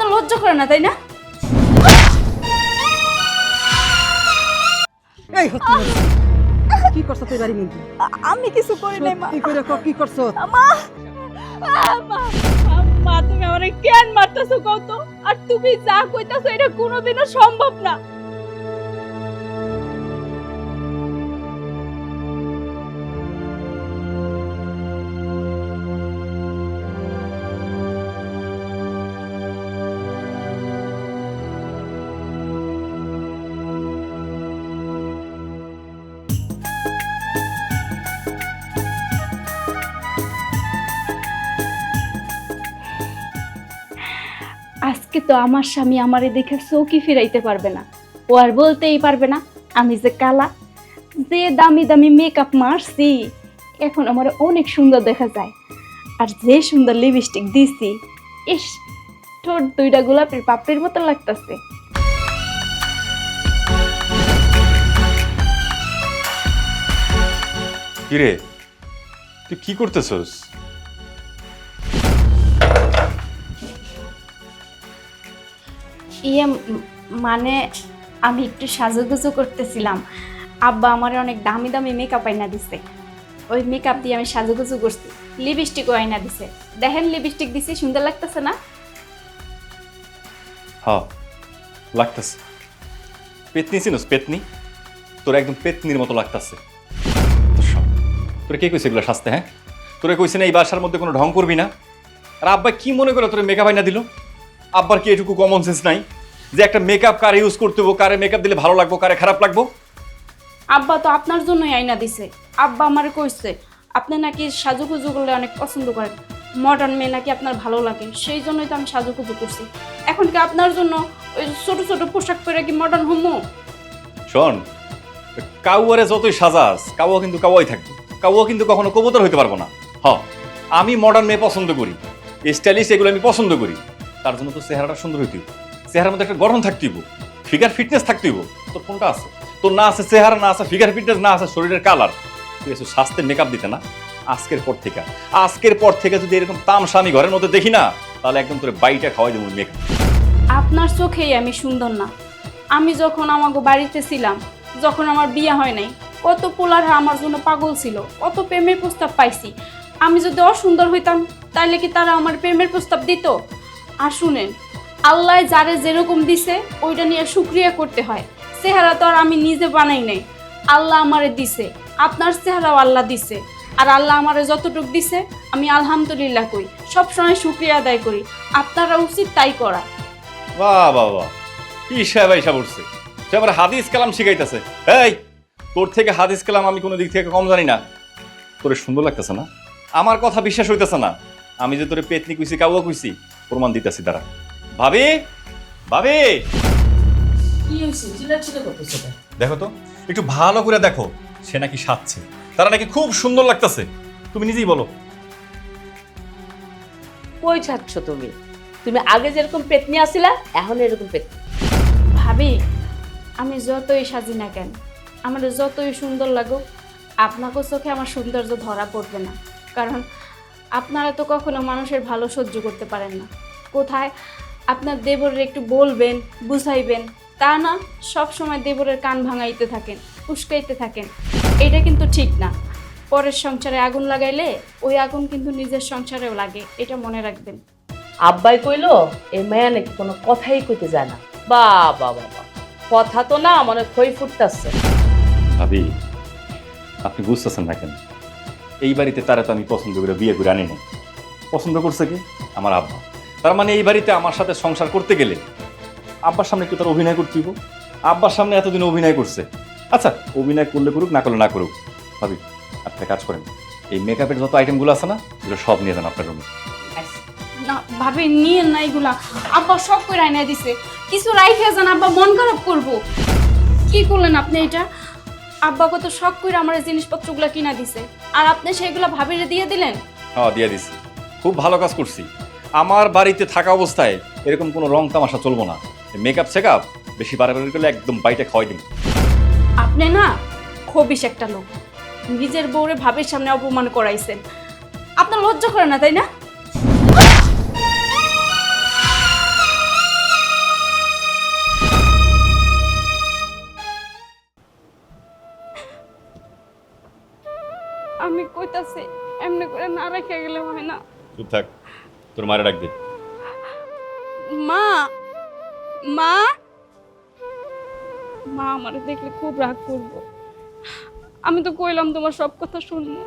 আপনার লজ্জা করে না তাই না? এই হচ্ছে কি করছ তুই বাড়ি মধ্যে? আমি কিছু করি নাই মা। কি করে কি করছ? মা মা মা তুমি আমারে কেন মারতেছো কত? আর তুমি যা কইতাছো এটা কোনোদিনও সম্ভব না। আজকে তো আমার স্বামী আমারে দেখে চৌকি ফিরাইতে পারবে না, ও আর বলতেই পারবে না আমি যে কালা। যে দামি দামি মেকআপ মারছি এখন আমার অনেক সুন্দর দেখা যায়। আর যে সুন্দর লিপস্টিক দিছি, ইস ঠোঁট দুইটা গোলাপের পাপড়ির মতো লাগতেছে। কিরে তুই কি করতেছস? মানে আমি একটু সাজুগুজু করতেছিলাম। আব্বা আমার অনেক দামি দামি মেকআপ আইনা দিছে, ওই মেকআপ দিয়ে আমি সাজুগুজু করছি। লিপস্টিকও আইনা দিছে, দেখেন লিপস্টিক দিছি, সুন্দর লাগতেছে না? হ্যাঁ লাগতেছে। পেতনি চিনস? পেতনি তোর একদম পেতনির মতো লাগতেছে। তোরে কে কইছে এগুলো সাজতে? হ্যাঁ তোরে কইছে না এই বাসার মধ্যে কোনো ঢং করবি না? আর আব্বা কি মনে করে তোরে মেকআপ আইনা দিল? আব্বার কি এটুকু কমন সেন্স নাই যে একটা মেকআপ কারে ইউজ করতে হবো, কারে মেকআপ দিলে ভালো লাগবো, কারে খারাপ লাগবো? আব্বা তো আপনার জন্যই আইনা দিছে। আব্বা আমারে কইছে আপনি নাকি সাজুগুজু করলে অনেক পছন্দ করেন, মডার্ন মেয়ে নাকি আপনার ভালো লাগে, সেই জন্যই তো আমি সাজুগুজু করছি। এখন কি আপনার জন্য ওই ছোট ছোট পোশাক পরে কি মডার্ন হমো? শোন, কাউয়ারে যতই সাজাস কাউয়া কিন্তু কাউয়াই থাকবে। কাউয়া কিন্তু কখনো কবুতর হইতে পারবো না। আমি মডার্ন মেয়ে পছন্দ করি, স্টাইলিশ এগুলো আমি পছন্দ করি। তার জন্য তো চেহারাটা সুন্দর হইতে হবে, চেহারার মধ্যে একটা গঠন থাকতে হইব, ফিগার ফিটনেস থাকতে হইব। তোর কোনটা আছে? তোর না আছে চেহারা, না আছে ফিগার ফিটনেস, না আছে শরীরের কালার। তুই এসে স্বাস্থ্যের মেকআপ দিতে না। আজকের পর থেকে যদি এরকম তামসা আমি ঘরের মধ্যে দেখি না, তাহলে একদম তোর বাইটা খাওয়াই দেবো মেকআপ। আপনার চোখেই আমি সুন্দর না। আমি যখন আমাকে বাড়িতে ছিলাম, যখন আমার বিয়ে হয় নাই, কত পোলাররা আমার জন্য পাগল ছিল, কত প্রেমের প্রস্তাব পাইছি। আমি যদি অসুন্দর হইতাম তাহলে কি তারা আমার প্রেমের প্রস্তাব দিত? আর শুনেন, আল্লাহ যারে যেরকম দিছে ওইটা নিয়ে শুকরিয়া করতে হয়। চেহারা তো আর আমি নিজে বানাই নাই, আল্লাহ আমারে দিছে। আপনার চেহারাও আল্লাহ দিছে, আর আল্লাহ আমারে যতটুকু দিছে আমি আলহামদুলিল্লাহ কই, সবসময় শুকরিয়া আদায় করি। আপনারা উচিত তাই করা। বাহ বাহ বাহ, কি সাহেব আইসা পড়ছে, সে আবার হাদিস কালাম শিখাইতেছে। এই তোর থেকে হাদিস কালাম আমি কোনো দিক থেকে কম জানি না। তোরে সুন্দর লাগতেছে না? আমার কথা বিশ্বাস হইতেছে না? আমি যে তোরে পেতনি কইছি, কাউয়া কইছি, প্রমাণ দিতেছি। দাঁড়া। ভাবি, ভাবি, কি হইছে? চিল্লাচিল্লি করতেছ কেন? দেখো তো, একটু ভালো করে দেখো। সে নাকি সাজছে, তারা নাকি খুব সুন্দর লাগতেছে। তুমি নিজেই বলো। কই যাচ্ছ তুমি? তুমি আগে যেরকম পেতনি আসিলা, এখন এরকম পেতনি। ভাবি, আমি যতই সাজি না কেন, আমার যতই সুন্দর লাগুক, আপনাকে চোখে আমার সৌন্দর্য ধরা পড়বে না। কারণ আপনারা তো কখনো মানুষের ভালো সহ্য করতে পারেন না। কোথায় আপনার দেবরের একটু বলবেন, বুঝাইবেন, তা না সব সময় দেবরের কান ভাঙাইতে থাকেন, উস্কাইতে থাকেন। এটা কিন্তু ঠিক না। পরের সংসারে আগুন লাগাইলে ওই আগুন কিন্তু নিজের সংসারেও লাগে, এটা মনে রাখবেন। আব্বাই কইলো এই মেয়া নাকি কোনো কথাই কইতে যায় না। বাবা বাবা, কথা তো না মনে খই ফুটতেছে। ভাবি, আপনি বুঝতেছেন না কেন? এই বাড়িতে তারা তো আমি পছন্দ করে বিয়ে করে আনি নাই। পছন্দ করছে কি? আমার আব্বা। তার মানে এই বাড়িতে আমার সাথে সংসার করতে গেলে আব্বার সামনে একটু তার অভিনয় করতে হইব। আব্বার সামনে এতদিন অভিনয় করছে। আচ্ছা, অভিনয় করলে করুক, না করলে না করুক। ভাবি, আপনি কাজ করেন, এই মেকআপের যত আইটেমগুলো আছে না, এগুলো সব নিয়ে যান আপনার রুমে। না ভাবি, নিয়ে না এগুলা। আব্বা সব করে আইনা দিছে, কিছু রাইখে যান, আব্বা মন খারাপ করবো। কি করলেন আপনি এটা? আব্বা কত শখ করে আমার এই জিনিসপত্রগুলো কিনা দিছে, আর আপনি সেগুলো ভাবিরে দিয়ে দিলেন? হ্যাঁ, দিয়ে দিছি। খুব ভালো কাজ করছি। আমার বাড়িতে থাকা অবস্থায় এরকম কোনো রং তামাশা চলবো না। মেকআপ চেকআপ বেশি বাড়াবাড়ি করলে একদম বাইটে খাওয়াই দিন। আপনি না খবিস একটা লোক, নিজের বউরে ভাবির সামনে অপমান করাইছেন। আপনার লজ্জা করে না তাই না? কইতাছি এমনি করে না রেখে গেলে হয় না। চুপ থাক, তোর মারে ডাক দে। মা, মা, মা আমারে দেখলে খুব রাগ করবো। আমি তো কইলাম তোমার সব কথা শুনবো।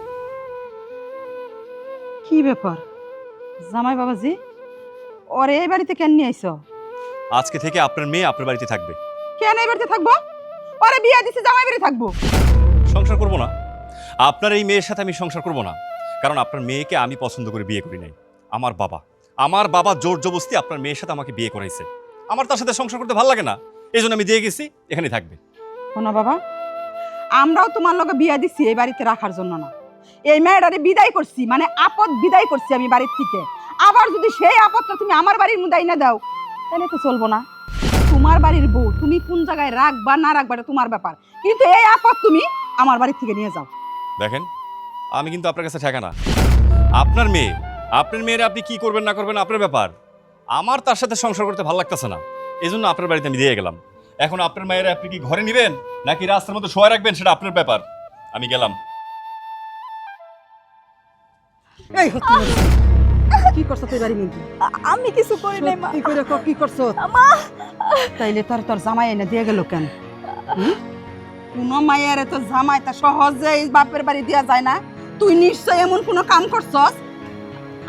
কি ব্যাপার জামাই বাবাজি, ওরে এই বাড়িতে কেন নিয়ে আইছো? আজকে থেকে আপনার মেয়ে আপনার বাড়িতে থাকবে। কেন এই বাড়িতে থাকবো? ওরে বিয়া দিছে, জামাই বাড়ি থাকবো। সংসার করব না, আপনার এই মেয়ের সাথে আমি সংসার করব না, কারণ আপনার মেয়েকে আমি পছন্দ করে বিয়ে করি নাই। আমার বাবা জোর জবরদস্তি আপনার মেয়ের সাথে আমাকে বিয়ে করাইছে। আমার তার সাথে সংসার করতে ভালো লাগে না, এই জন্য আমি দিয়ে গেছি, এখানে থাকবে। শোনো বাবা, আমরাও তোমার লগে বিয়া দিছি এই বাড়িতে রাখার জন্য না। এই মেয়েটারে বিদায় করছি, মানে আপদ বিদায় করছি আমি বাড়ির থেকে। আবার যদি সেই আপদটা তুমি আমার বাড়ির মধ্যে না দাও তাহলে তো চলবো না। তোমার বাড়ির বউ, তুমি কোন জায়গায় রাখবা না রাখবা এটা তোমার ব্যাপার, কিন্তু এই আপদ তুমি আমার বাড়ি থেকে নিয়ে যাও। দেখেন, আমি কিন্তু আপনার কাছে ঠেকা না। আপনার মেয়েরা আপনি কি করবেন না করবেন আপনার ব্যাপার। আমার তার সাথে সংসার করতে ভালো লাগতেছে না, এই জন্য আপনার বাড়িতে আমি দিয়ে গেলাম। এখন আপনার মেয়েরা আপনি কি ঘরে নেবেন নাকি রাস্তার মধ্যে শোয়া রাখবেন সেটা আপনার ব্যাপার। আমি গেলাম। এই হচ্ছে কি করছ তুই বাড়ির মধ্যে? আমি কিছু করি নাই মা। কি করে কি করছ? মা, তাইলে তোর জামাই এনে দিয়ে গেল কেন? কোন মায়ের তো জামাই তা সহজে এই বাপের বাড়ি দেয়া যায় না। তুই নিশ্চয় এমন কোনো কাম করছস?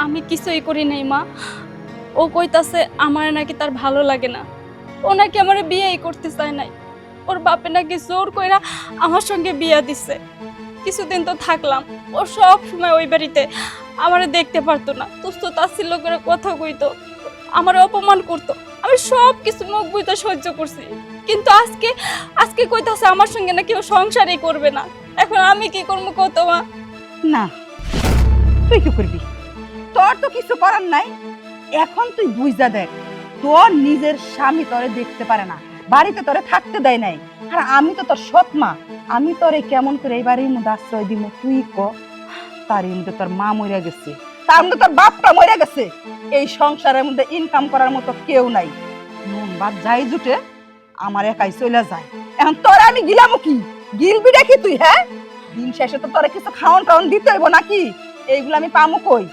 আমি কিছুই করি নাই মা। ও কইতাছে আমার নাকি তার ভালো লাগে না, ও নাকি আমার বিয়েই করতে চায় নাই। ওর বাপে নাকি জোর কইরা আমার সঙ্গে বিয়া দিছে। কিছুদিন তো থাকলাম, ও সব সময় ওই বাড়িতে আমারে দেখতে পারতো না, তুস্ত তাচ্ছিল্য করে কথা কইতো, আমারে অপমান করতো। আমি সব কিছু মুখ বুঝতে সহ্য করছি, কিন্তু আজকে কইতাছে আমার সঙ্গে নাকি ও সংসারই করবে না। এখন আমি কি করবো কত মা? না, তুই কি করবি? তোর তো কিছু করার নাই। এখন তুই বুঝা দেখ, তোর নিজের স্বামী তোরে দেখতে পারে না, বাড়িতে তোরে থাকতে দেয় নাই। আর আমি তো তোর সৎ মা, আমি তোরে কেমন করে এই বাড়ির মধ্যে আশ্রয় দিব তুই ক? তার মধ্যে তোর মা মরে গেছে, তার মধ্যে তোর বাপটা মরে গেছে। এই সংসারের মধ্যে ইনকাম করার মতো কেউ নাই। নুন ভাত যাই জুটে আমার একাই চলে যায়। এখন তোরা আমি গিলামো কি? গিলবি নাকি তুই? হ্যাঁ, দিন শেষে তো তোরা কিছু খাওয়ান টাউন দিতে হইব নাকি? এইগুলো আমি পামু কই?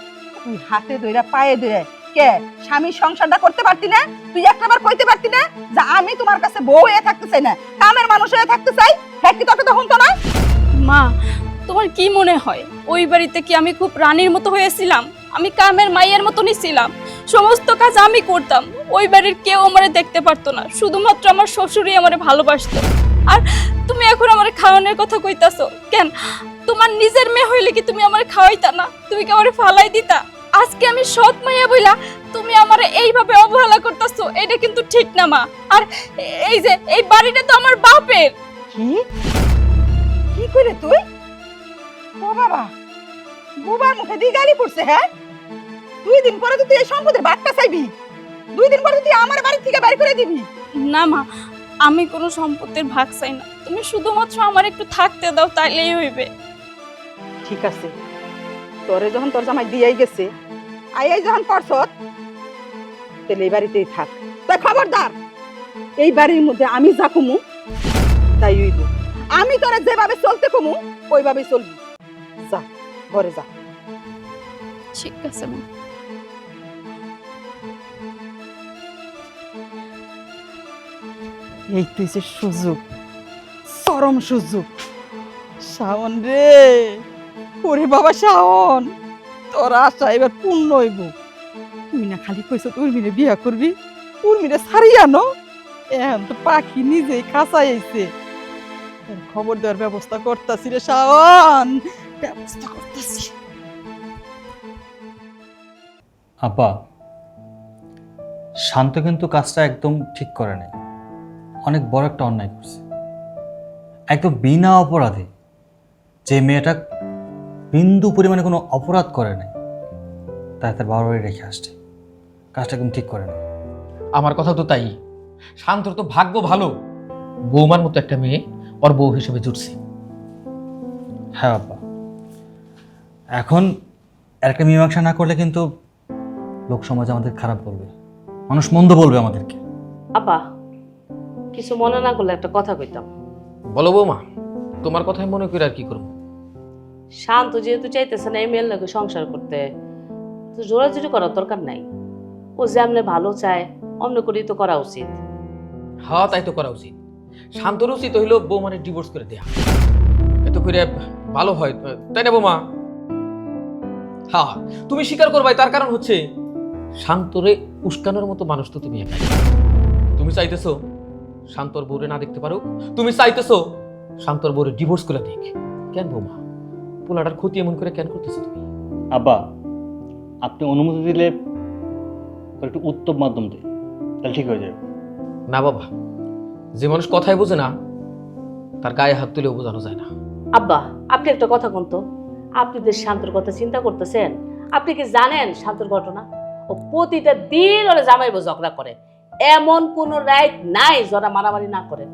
তুই হাতে ধইরা পায়ে ধরে কে স্বামী সংসারটা করতে পারতি না? তুই একটাবার কইতে পারতি না যে আমি তোমার কাছে বউ হয়ে থাকতে চাই না, কামের মানুষ হয়ে থাকতে চাই? হ্যাঁ, কি তোকে তখন তো না? মা, তোমার কি মনে হয় ওই বাড়িতে কি আমি খুব রানীর মতো হয়েছিলাম? আমি কামের মাইয়ের মতনই ছিলাম, সমস্ত কাজ আমি করতাম। ওই বাড়ির কেউ আমারে দেখতে পারতো না, শুধুমাত্র আমার শ্বশুরই আমারে ভালোবাসতো। আর তুমি এখন আমারে খাওয়ানোর কথা কইতাছো কেন? তোমার নিজের মেয়ে হইলে কি তুমি আমারে খাওয়াইতা না? তুমি কি আমারে ফালাই দিতা? আজকে আমি সৎ মাইয়া বইলা তুমি আমারে এইভাবে অবহেলা করতেছো, এটা কিন্তু ঠিক না মা। আর এই যে এই বাড়িটা তো আমার বাপের। কি কি কইলে তুই? ও বাবা, বুবার মুখে দিয়ে গালি পড়ছে। হ্যাঁ, 2 দিন পরে তো তুই এই সম্পদের বাট্টা চাইবি, 2 দিন পরে তুই আমার বাড়ি থেকে বের করে দিবি। না মা, আমি কোনো সম্পত্তির ভাগ চাই না, তুমি শুধুমাত্র আমার একটু থাকতে দাও, তাইলেই হইবে। ঠিক আছে, তোরে যখন তোর জামাই দিয়েই গেছে, আই যখন পড়ছত, তাহলে এই বাড়িতেই থাক। তাই খবরদার, এই বাড়ির মধ্যে আমি যা কমু তাই হইব। আমি তোরা যেভাবে চলতে কমু ওইভাবেই চলবি। যা ঘরে যা। ঠিক আছে মা। এই তুই যে সুযোগ, চরম সুযোগ। শাওন রে, ওরে বাবা শাওন, তোর আশা এবার পূর্ণ হইব। তুই না খালি কইছ উর্মিরে বিয়া করবি, উর্মিরে ছাড়ি আনো। এখন তো পাখি নিজেই খাঁচাই আইছে। তোর খবর দেওয়ার ব্যবস্থা করতাছি রে শাওন, ব্যবস্থা করতাছি। আপা, শান্ত কিন্তু কাজটা একদম ঠিক করে নাই, অনেক বড় একটা অন্যায় করছে। একদম বিনা অপরাধে যে মেয়েটা বিন্দু পরিমাণে কোনো অপরাধ করে নাই তাই তার বাবার বাড়ি রেখে আসছে, কাজটা একদম ঠিক করে নাই। আমার কথা তো তাই। শান্তর তো ভাগ্য ভালো, বৌমার মতো একটা মেয়ে ওর বউ হিসেবে জুটছে। হ্যাঁ আপা, এখন একটা মীমাংসা না করলে কিন্তু লোক সমাজ আমাদের খারাপ বলবে, মানুষ মন্দ বলবে আমাদেরকে। আপা, কিছু মনে না করলে একটা কথা কইতাম। বলো বৌমা, তোমার কথাই মনে করে আর কি করবো? শান্ত যেহেতু চাইতেছে না এই মেয়ের লোকে সংসার করতে, তো জোরাজুরি করার দরকার নাই। ও যেমনে ভালো চায় অন্য করেই তো করা উচিত। হ্যাঁ, তাই তো করা উচিত। শান্তর উচিত হইল বৌমারে ডিভোর্স করে দেয়া, এত করে ভালো হয়, তাই না বৌমা? হ্যাঁ, তুমি স্বীকার করবাই, তার কারণ হচ্ছে শান্তরে উস্কানোর মতো মানুষ তো তুমি একাই। তুমি চাইতেছো শান্তর বউরে না দেখতে পারো, তুমি চাইতেছো শান্তর বউরে ডিভোর্স করে দেখ। কেন বৌমা, পোলাটার ক্ষতি এমন করে কেন করতেছো তুমি? আব্বা, আপনি অনুমতি দিলে ওর একটু উত্তম মাধ্যম দিই, তাহলে ঠিক হয়ে যাবে। না বাবা, যে মানুষ কথাই বোঝে না তার গায়ে হাত তুলেও বোঝানো যায় না। আব্বা, আপনি একটা কথা কোন তো, আপনি যে শান্তর কথা চিন্তা করতেছেন, আপনি কি জানেন শান্তর ঘটনা? ও প্রতিটা দিন ওরা জামাইব ঝগড়া করে, এমন কোন রাইট নাই যারা মারামারি না করে।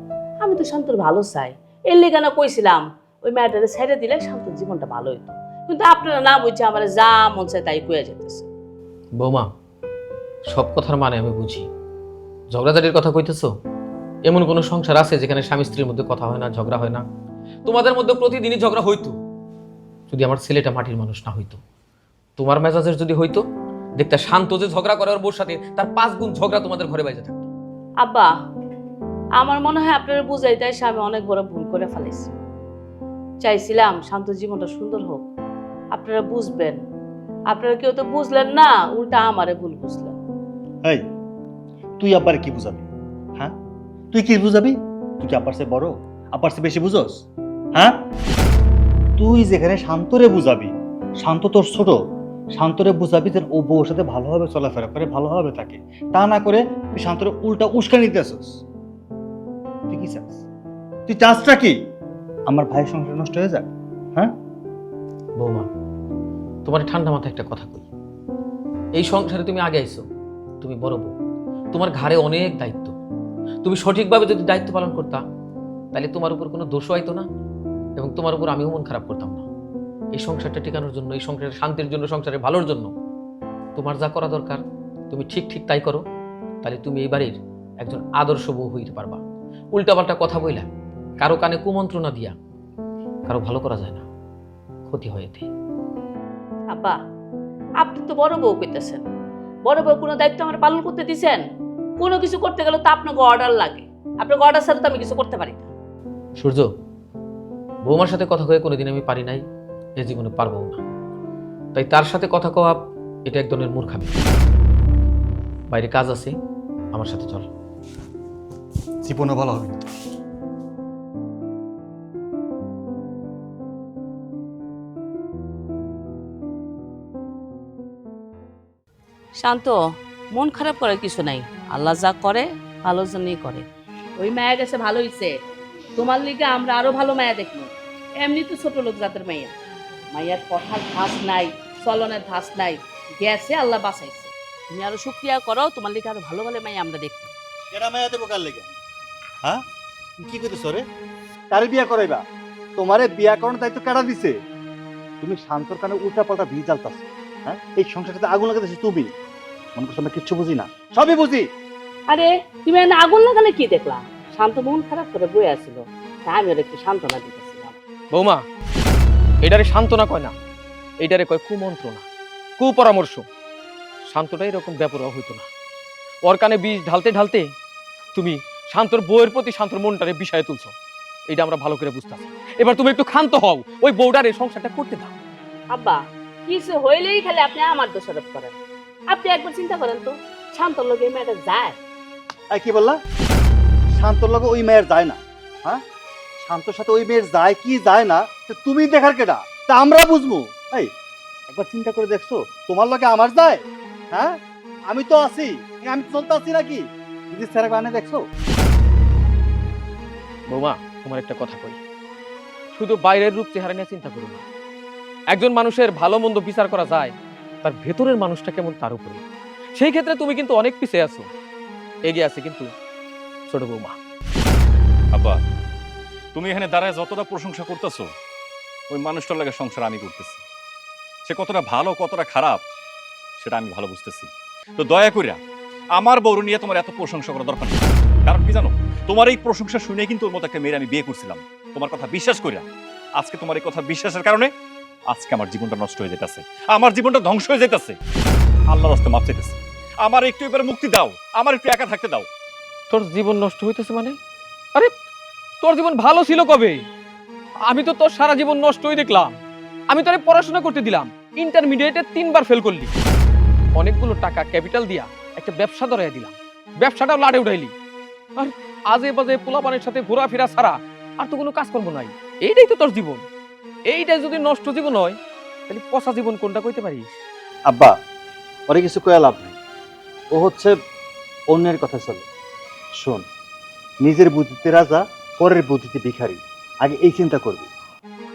আমি তো শান্তর ভালো চাই, এর লেগে না কইছিলাম ওই মেয়েটারে ছেড়ে দিলে শান্তর জীবনটা ভালো হইতো, কিন্তু আপনারা না বুঝছে আমার যা মন চায় তাই কয়ে যেতেছে। বৌমা, সব কথার মানে আমি বুঝি। ঝগড়াঝাটির কথা কইতেছো, এমন কোন সংসার আছে যেখানে স্বামী স্ত্রীর মধ্যে কথা হয় না, ঝগড়া হয় না? তোমাদের মধ্যে প্রতিদিনই ঝগড়া হইতো, যদি আমার ছেলেটা মাটির মানুষ না হইতো। তোমার মেজাজের যদি হইতো, দেখতে শান্ত যে ঝগড়া করে ওর বউর সাথে, তার 5 গুণ ঝগড়া তোমাদের ঘরে বাইরে থাকতো। আব্বা, আমার মনে হয় আপনারা বুঝাইতে এসে আমি অনেক বড় ভুল করে ফেলেছি। চাইছিলাম শান্ত জীবনটা সুন্দর হোক, আপনারা বুঝবেন, আপনারা কেউ তো বুঝলেন না, উল্টা আমারে ভুল বুঝলেন। এই, তুই আব্বার কি বুঝাবি? হ্যাঁ, তুই কি বুঝাবি? তুই কি আব্বার চেয়ে বড়, আব্বার চেয়ে বেশি বুঝোস? হ্যাঁ, তুই যেখানে শান্তরে বুঝাবি, শান্ত তোর ছোট, শান্তরে বুঝাবি যে ও বউর সাথে ভালোভাবে চলাফেরা করে, ভালোভাবে থাকে, তা না করে তুই শান্তরে উল্টা উস্কানি দিতেছস। তুই কি চাস? তুই চাসটা কি? আমার ভাইয়ের সংসার নষ্ট হয়ে যাক? হ্যাঁ বৌমা, তোমার ঠান্ডা মাথায় একটা কথা কই। এই সংসারে তুমি আগে আইছো, তুমি বড় বউ, তোমার ঘাড়ে অনেক দায়িত্ব। তুমি সঠিকভাবে যদি দায়িত্ব পালন করতা, তাহলে তোমার উপর কোনো দোষও আইতো না, এবং তোমার উপর আমিও মন খারাপ করতাম না। এই সংসারটা টিকানোর জন্য, এই সংসারের শান্তির জন্য, সংসারের ভালোর জন্য তোমার যা করা দরকার তুমি ঠিক ঠিক তাই করো, তাহলে তুমি এই বাড়ির একজন আদর্শ বউ হইতে পারবা। উল্টাপাল্টা কথা বইলা, কারো কানে কুমন্ত্রণা দিয়া কারো ভালো করা যায় না, ক্ষতি হয় এতে। আব্বা, আপনি তো বড় বউ কইতেছেন, বড় বউ কোনো দায়িত্ব আমার পালন করতে দিছেন? কোনো কিছু করতে গেলে তো আপনাকে অর্ডার লাগে, আপনাকে অর্ডার ছাড়া তো আমি কিছু করতে পারি না। সূর্য, বৌমার সাথে কথা কয়ে কোনোদিন আমি পারি নাই, এ জীবনে পারবো না। তাই তার সাথে কথা কওয়া এটা এক ধরনের মূর্খামি। বাইরে কাজ আছে, আমার সাথে চল। জীবনে ভালো হবে না। শান্ত, মন খারাপ করার কিছু নাই, আল্লাহ যা করে ভালোর জন্যই করে। ওই মায়া গেছে ভালো হইছে, তোমার লিগে আমরা আরো ভালো মায়া দেখবো। এমনি তো ছোট লোক জাতের মাইয়া, মাইয়ার কথার ধাস নাই, চলনের ধাস নাই, গেছে আল্লাহ বাঁচাইছে। তুমি আরো শুকরিয়া করো, তোমার লিগে আরো ভালো ভালো মাইয়া আমরা দেখবো। কেডা মায়া দেবো কার লেগে? হ্যাঁ, কি করতেছ রে? কারে বিয়া করাইবা? তোমারে বিয়া করানোর দায়িত্ব কেডা দিছে? তুমি শান্তর কানে উল্টা পাল্টা ভিজ জ্বালতাছ। হ্যাঁ, এই সংসারটাতে আগুন লাগাতেছ তুমি। মনে করছো আমরা কিচ্ছু বুঝি না? সবই বুঝি। আরে তুমি এনে আগুন লাগালে কি দেখলা? শান্ত মন খারাপ করে বয়ে আসছিল, তা আমি ওর একটু সান্ত্বনা দিতেছিলাম। বৌমা, এটারে সান্ত্বনা কয় না, এইটারে কয় কুমন্ত্রণা, কুপরামর্শ। শান্তটা এরকম ব্যাপারও হইতো না। ওর কানে বিষ ঢালতে ঢালতে তুমি শান্তর বউয়ের প্রতি শান্তর মনটারে বিষয়ে তুলছো, এটা আমরা ভালো করে বুঝতেছি। এবার তুমি একটু ক্ষান্ত হও, ওই বউটার এই সংসারটা করতে দাও। আব্বা, কিছু হইলেই খালি আপনি আমার দোষারোপ করেন। আপনি একবার চিন্তা করেন তো, শান্তর লোক এই মেয়েটা যায়? এই কি বললা? শান্তর লগে ওই মেয়ের যায় না? হ্যাঁ, শান্তর সাথে ওই মেয়ের যায় কি যায় না তো তুমি দেখার কেডা? তা আমরা বুঝবো? এই, একবার চিন্তা করে দেখছো তোমার লগে আমার যায়? হ্যাঁ, আমি তো আছি, আমি চলতে আছি নাকি? যদি স্যার বানে দেখছো? বৌমা, তোমার একটা কথা কই, শুধু বাইরের রূপ চেহারা নিয়ে চিন্তা করো না। একজন মানুষের ভালো মন্দ বিচার করা যায় তার ভেতরের মানুষটা কেমন তার উপরে। সেই ক্ষেত্রে তুমি কিন্তু অনেক পিছিয়ে আছো, এগিয়ে আছে কিন্তু ছোট বৌমা। আব্বা, তুমি এখানে দাঁড়ায় যতটা প্রশংসা করতেছো, ওই মানুষটার লাগে সংসার আমি করতেছি। সে কতটা ভালো কতটা খারাপ সেটা আমি ভালো বুঝতেছি। তো দয়া করিয়া আমার বউর নিয়ে তোমার এত প্রশংসা করা দরকার নেই। কারণ কি জানো, তোমার এই প্রশংসা শুনে কিন্তু ওর মতো একটা মেয়ের আমি বিয়ে করছিলাম, তোমার কথা বিশ্বাস করিয়া। আজকে তোমার এই কথা বিশ্বাসের কারণে আজকে আমার জীবনটা নষ্ট হয়ে যেতেছে, আমার জীবনটা ধ্বংস হয়ে যেতেছে। আল্লাহর রাস্তায় মাপ চাইতেছে, আমার একটু এবারে মুক্তি দাও, আমার একটু একা থাকতে দাও। তোর জীবন নষ্ট হইতেছে মানে? আরে তোর জীবন ভালো ছিল কবে? আমি তো তোর সারা জীবন নষ্টই দেখলাম। আমি তোরে পড়াশোনা করতে দিলাম, ইন্টারমিডিয়েটে 3 বার ফেল করলি। অনেকগুলো টাকা ক্যাপিটাল দিয়া একটা ব্যবসা ধরাইয়া দিলাম, ব্যবসাটাও লাড়ে উঠাইলি। আর আজে বাজে পোলাপানের সাথে ঘোরাফেরা ছাড়া আর তো কোনো কাজ করবো নাই। এইটাই তো তোর জীবন। এইটাই যদি নষ্ট জীবন হয়, তাহলে পচা জীবন কোনটা কইতে পারিস? আব্বা, ওরে কিছু কয়া লাভ নেই। ও হচ্ছে অন্যের কথা চলে। শোন, নিজের বুদ্ধিতে রাজা, পরের বুদ্ধিতে ভিখারি। আগে এই চিন্তা করবি,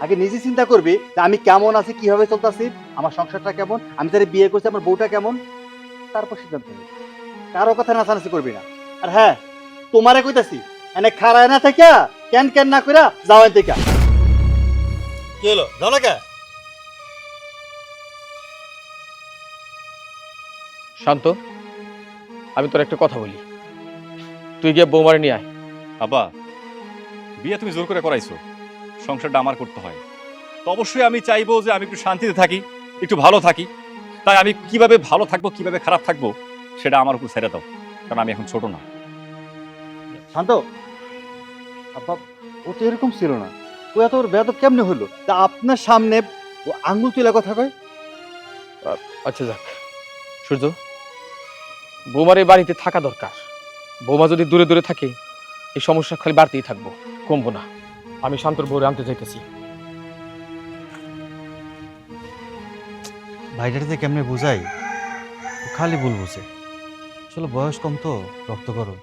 আগে নিজে চিন্তা করবি যে আমি কেমন আছি, কিভাবে চলতেছি, আমার সংসারটা কেমন, আমি তারে বিয়ে করছি, আমার বউটা কেমন, তারপর সিদ্ধান্ত নিবি। কারো কথা নাচানাচি করবি না। আর হ্যাঁ, তোমারে কইতাছি, এনে খাড়ায় না থেকে কেন কেন না কইরা যাওয়াই থেকে। কি হলো, যাও না কে? শান্ত, আমি তোর একটা কথা বলি, তুই গিয়ে বৌমারে নিয়ে আয়। আব্বা, বিয়ে তুমি জোর করে করাইছো, সংসারটা আমার করতে হয়। তো অবশ্যই আমি চাইবো যে আমি একটু শান্তিতে থাকি, একটু ভালো থাকি। তাই আমি কিভাবে ভালো থাকবো, কিভাবে খারাপ থাকবো, সেটা আমার উপর ছেড়ে দাও, কারণ আমি এখন ছোট না। শান্ত, আব্বা, ও তো এরকম ছিল না। ও এত বেয়াদব কেমনে হলো তা আপনার সামনে ও আঙ্গুল তুলে কথা কয়? আচ্ছা যাক, সূর্য, বৌমার এই বাড়িতে থাকা দরকার। বৌমা যদি দূরে দূরে থাকে, এই সমস্যা খালি বাড়তেই থাকবো, কমবো না। আমি শান্তর বউরে আনতে চাইতেছি। ভাইটাতে কেমনে বুঝাই, ও খালি ভুল বুঝে। আসলে বয়স কম তো, রক্ত গরম।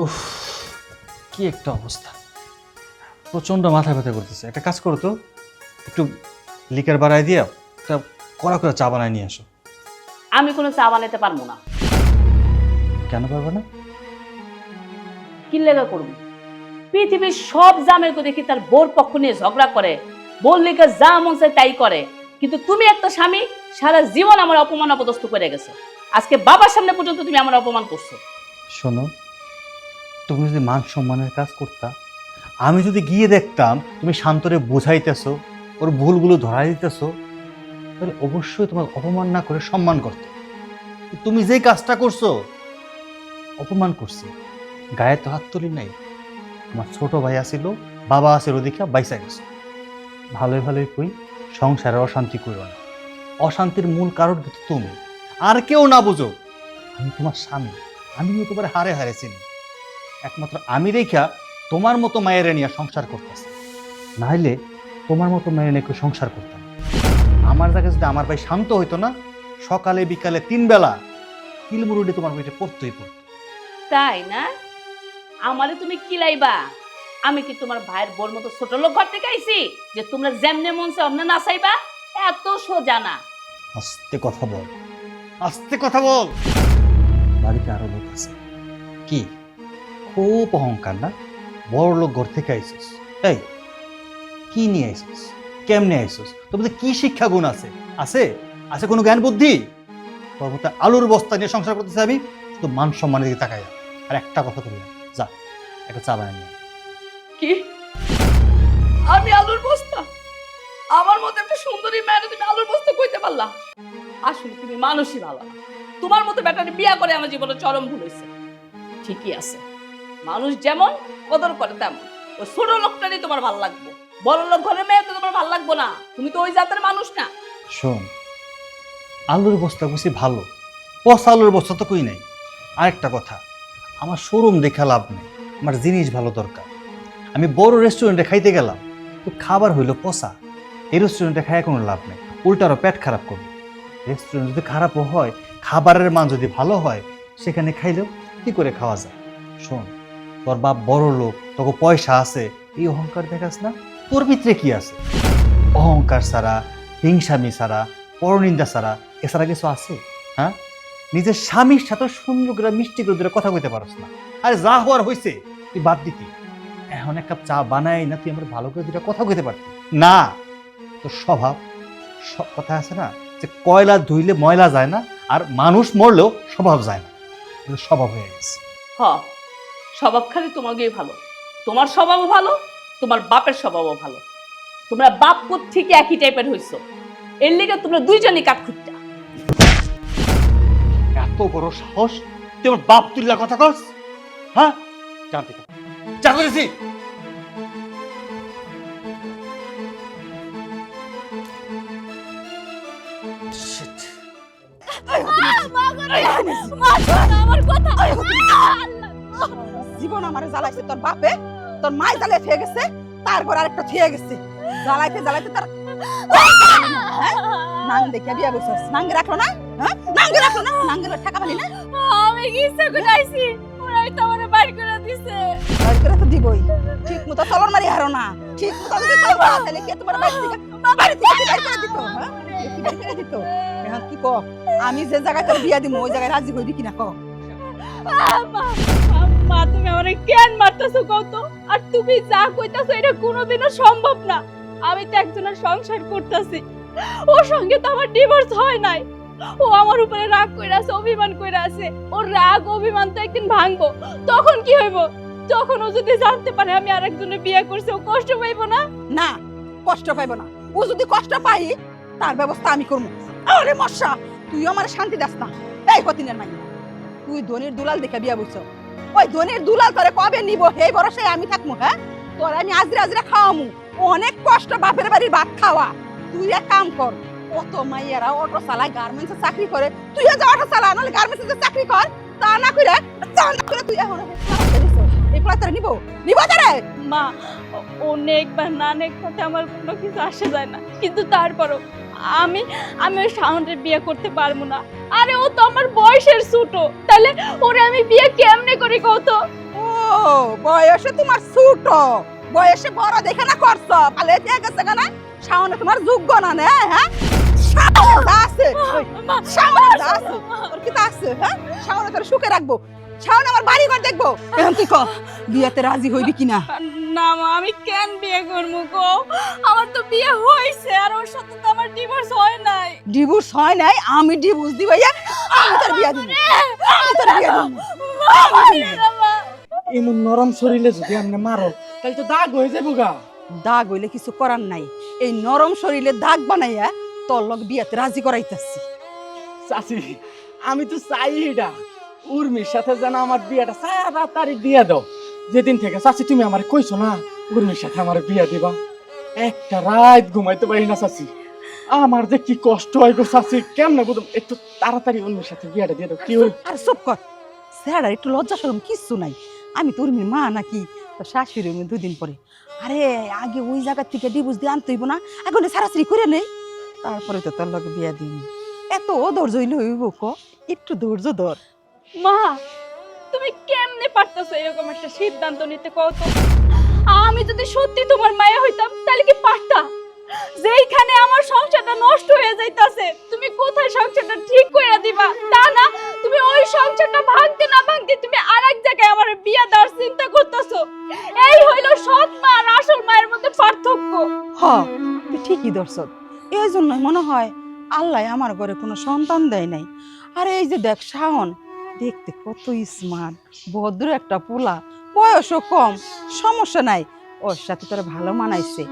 উফ, কি একটা অবস্থা, প্রচন্ড মাথা ব্যথা করতেছে। একটা কাজ করো তো, একটু লিকার বাড়াই দিয়ে একটা কড়া করে চা বানায় নিয়ে আসো। আমি কোনো চা বানাইতে পারবো না। কেন পারবে না? কি লেগা করবো? পৃথিবীর সব জামাইকে দেখি তার বোর পক্ষ নিয়ে ঝগড়া করে, বললে যা মন চায় তাই করে। কিন্তু তুমি একটা স্বামী, সারা জীবন আমার অপমান অপদস্থ করে গেছো। আজকে বাবার সামনে পর্যন্ত তুমি আমার অপমান করছো। শোনো, তুমি যদি মান সম্মানের কাজ করতা, আমি যদি গিয়ে দেখতাম তুমি শান্তরে বোঝাইতেছো, ওর ভুলগুলো ধরাই দিতেছো, তাহলে অবশ্যই তোমার অপমান না করে সম্মান করতে। তুমি যে কাজটা করছো, অপমান করছি, গায়ে তো হাত তুলি নাই। আমার ছোট ভাই আসিল, বাবা আসিল, দেখা বাইসা গেছে। ভালোই ভালোই কই, সংসারে অশান্তি করো না। অশান্তির মূল কারণ কিন্তু তুমি, আর কেউ না। বুঝো, আমি তোমার স্বামী, আমিও তোমার হারে হারে চিনি। একমাত্র আমি দেখা তোমার মতো মায়ের নিয়ে সংসার করতেছি, নাহলে তোমার মতো মায়ের নিয়ে কেউ সংসার করতাম। আমার জায়গায় যদি আমার ভাই শান্ত হইতো না, সকালে বিকালে 3 বেলা কিলমুরুডি তোমার পেটে পড়তেই পড়তো। তাই না? আমারে তুমি কি লাইবা? আমি কি তোমার ভাইয়ের বোর মতো ছোট লোক ঘর থেকে আইছি যে তোমরা যেমনে মন চায় অমনে নাচাইবা? এত সোজা না। আস্তে কথা বল, আস্তে কথা বল। বাড়িতে আরো লোক আছে। কি খুব অহংকার না? বড় লোক ঘর থেকে আইসিস, এই কি নিয়ে আইসিস, কেমনে আইসিস, তোমাদের কি শিক্ষা গুণ আছে? আছে আছে কোনো জ্ঞান বুদ্ধি? তোর মতো আলুর বস্তা নিয়ে সংসার করতেছে আমি, শুধু মান সম্মানের দিকে তাকাই। আর একটা কথা করি না, যা একটা চা বানিয়ে নিয়ে আয়। কি? আমি আলুর বস্তা? আমার মতো একটা সুন্দরী মেয়ে তুমি আলুর বস্তা কইতে পারলা? আসলে তুমি মানুষই ভালো না। তোমার মতো ব্যাটারে বিয়া করে আমার জীবনে চরম ভুল হয়েছে। ঠিকই আছে, মানুষ যেমন কদর করে তেমন। ওই ছোট লোকটারই তোমার ভালো লাগবে, বড় লোক ঘরের মেয়ে তো তোমার ভালো লাগবো না। তুমি তো ওই জাতের মানুষ না। শোন, আলুর বস্তা বুঝি ভালো, পচা আলুর বস্তা তো কই নাই। আরেকটা কথা, আমার শোরুম দেখা লাভ নেই, আমার জিনিস ভালো দরকার। আমি বড় রেস্টুরেন্টে খাইতে গেলাম, তো খাবার হইলো পচা। এই রেস্টুরেন্টে খাইয়া কোনো লাভ নেই, উল্টা আরো পেট খারাপ করবে। রেস্টুরেন্ট যদি খারাপও হয়, খাবারের মান যদি ভালো হয়, সেখানে খাইলেও কি করে খাওয়া যায়। শোন, তোর বাপ বড় লোক, তোকে পয়সা আছে, এই অহংকার দেখাস না। তোর ভিতরে কি আছে? অহংকার ছাড়া, হিংসামি ছাড়া, পরনিন্দা ছাড়া এছাড়া কিছু আছে? হ্যাঁ, নিজের স্বামীর সাথে সুন্দর করে মিষ্টি করে দূরে কথা কইতে পারস না। আরে যা হওয়ার হয়েছে, তুই বাদ দিতি। এখন এক কাপ চা বানাই না, তুই আমার ভালো করে দুটা কথা কইতে পারতি না? তোর স্বভাব, সব কথা আছে না যে কয়লা ধুইলে ময়লা যায় না, আর মানুষ মরলেও স্বভাব যায় না। কিন্তু স্বভাব হয়ে গেছে। হ, স্বভাব খালি তোমাকেই ভালো, তোমার স্বভাবও ভালো, তোমার বাপের স্বভাবও ভালো। তোমরা বাপ পুত ঠিক একই টাইপের হইছো, এর লিগে তোমরা দুইজনই কাঠখুট্টা। এত বড় সাহস, তুই আমার বাপ তুল্লা কথা কস? হ্যাঁ, জানতে যা করেছি। আমার কথা জীবন আমার জ্বালাইছে তোর বাপে, তোর মাই জ্বালিয়ে খেয়ে গেছে, তারপর আরেকটা খেয়ে গেছে। জ্বালাইতে জ্বালাইতে তার নাং দেখে বিয়া বসছিস, নাঙ্গে রাখলো না? হ্যাঁ, নাঙ্গে রাখলো না? নাঙ্গের টাকা পালি না? আমি কি ইচ্ছা করে আইছি, ওরাই তো আমার বাড়ি করে দিছে। বাড়ি করে তো দিবই, ঠিক মতো চলন মারি হারো না, ঠিক মতো যদি চলন মারা তাহলে কে তোমার বাড়ি থেকে কি বাড়ি করে দিত? হ্যাঁ, কি বাড়ি করে দিত? এখন কি কও, আমি যে জায়গায় তোর বিয়া দিব ওই জায়গায় রাজি হইবি কিনা কও? মা, মা তুমি আমারে কেন মারতেছো কও তো? আর তুমি যা কইতাছো এটা কোনোদিনও সম্ভব না। আমি তো একজনের সংসার করতেছি, ওর সঙ্গে তো আমার ডিভোর্স হয় নাই। ও আমার উপরে রাগ কইরা আছে, অভিমান কইরা আছে। ওর রাগ অভিমান তো একদিন ভাঙবো, তখন কি হইব? তখন ও যদি জানতে পারে আমি আরেকজনের বিয়ে করছি, ও কষ্ট পাইবো না? না, কষ্ট পাইব না। ও যদি কষ্ট পাই তার ব্যবস্থা আমি করবো। আরে মশা, তুই আমার শান্তি দাস না। এই হতিনের মাই, তুই ধনির দুলাল দেখে বিয়া বইছ, ওই ধনির দুলাল তোরে কবে নিব সেই ভরসায় আমি থাকবো? হ্যাঁ, তোর আমি আজরে আজরে খাওয়ামু। অনেক কষ্ট বাপের বাড়ির ভাত খাওয়া। তুই এক কাম কর, কত মাইয়ারা অটো চালায়, গার্মেন্টসে চাকরি করে, তুইও যা অটো চালা, নাহলে গার্মেন্টসে চাকরি কর। তা না করে তুই এখন এই প্লাস্টার নিব তারে? মা, অনেকবার না নেক কথা আমার কোনো কিছু আসে যায় না, কিন্তু তারপরও আমি আমি ওই শাওনের বিয়ে করতে পারবো না। আরে ও তো আমার বয়সের ছোট, তাহলে ওরে আমি বিয়ে কেমনে করি কত? ও বয়সে তোমার ছোট, বয়সে বড় দেখে না করছো, পালে দিয়ে গেছে না? শাওনে তোমার যোগ্য না নে? হ্যাঁ, শাওনে যা আছে, শাওনে যা আছে, তোর কি তা আছে? হ্যাঁ, শাওনে তোর সুখে রাখবো, শাওনে আমার বাড়ি ঘর দেখবো। এখন তুই কর, বিয়েতে রাজি হইবি কিনা? না মা, আমি কেন বিয়ে করবো গো? আমার তো বিয়ে হয়েছে, আর ওর সাথে তো আমার ডিভোর্স হয় নাই। ডিভোর্স হয় নাই? আমি ডিভোর্স দিব, আমি তোর বিয়া দিব, আমি তোর বিয়া দিব। এমন নরম শরীরে যদি আপনি মারো তাহলে তো দাগ হয়ে যাবো গা। দাগ হইলে কিছু করার নাই, এই নরম শরীরে দাগ বানাইয়া তোর লগ বিয়াতে রাজি করাইতাছি। চাচি, আমি তো চাই এটা উর্মির সাথে যেন আমার বিয়েটা তাড়াতাড়ি দিয়ে দাও। যেদিন থেকে চাচি তুমি আমার কইছো না উর্মির সাথে আমার বিয়া দিবা, একটা রাত ঘুমাইতে পারি না চাচি। আমার যে কি কষ্ট হয় গো চাচি, কেমনে বুঝুম? একটু তাড়াতাড়ি উর্মির সাথে বিয়াটা দিয়ে দাও। কি হল? আর চুপ কর, স্যার একটু লজ্জা শরম কিচ্ছু নাই। আমি তোর মেয়ের মা নাকি তোর শাশুড়ি? দুদিন পরে আরে আগে ওই জায়গা থেকে ডিভোর্স দিয়ে আনতে হইব না? এখন সারাসারি করে নেই, তারপরে তো তোর লগে বিয়া দিন। এত ধৈর্য হইলে হইব ক? একটু ধৈর্য ধর। মা, তুমি কেমনে পারতেছো এরকম একটা সিদ্ধান্ত নিতে কও তো? আমি যদি সত্যি তোমার মায়া হইতাম তাহলে কি পারতা? যেইখানে আমার সংসারটা নষ্ট হয়ে যাইতাছে, তুমি কোথায় সংসারটা ঠিক করে দিবা? তা না, তুমি ওই সংসারটা ভাঙতে না ভাঙতে তুমি আরেক জায়গায় আমার বিয়ে দেওয়ার চিন্তা করতেছো। এই হইলো সৎ মা আর আসল মায়ের মধ্যে পার্থক্য। হ, তুই ঠিকই ধরছ। এই জন্যই মনে হয় আল্লাহ আমার ঘরে কোনো সন্তান দেয় নাই। আর এই যে দেখ শাওন, দেখতে কত স্মার্ট, ভদ্র একটা পোলা, বয়সও কম, সমস্যা নাই, ওর সাথে তোর ভালো মানাইছে।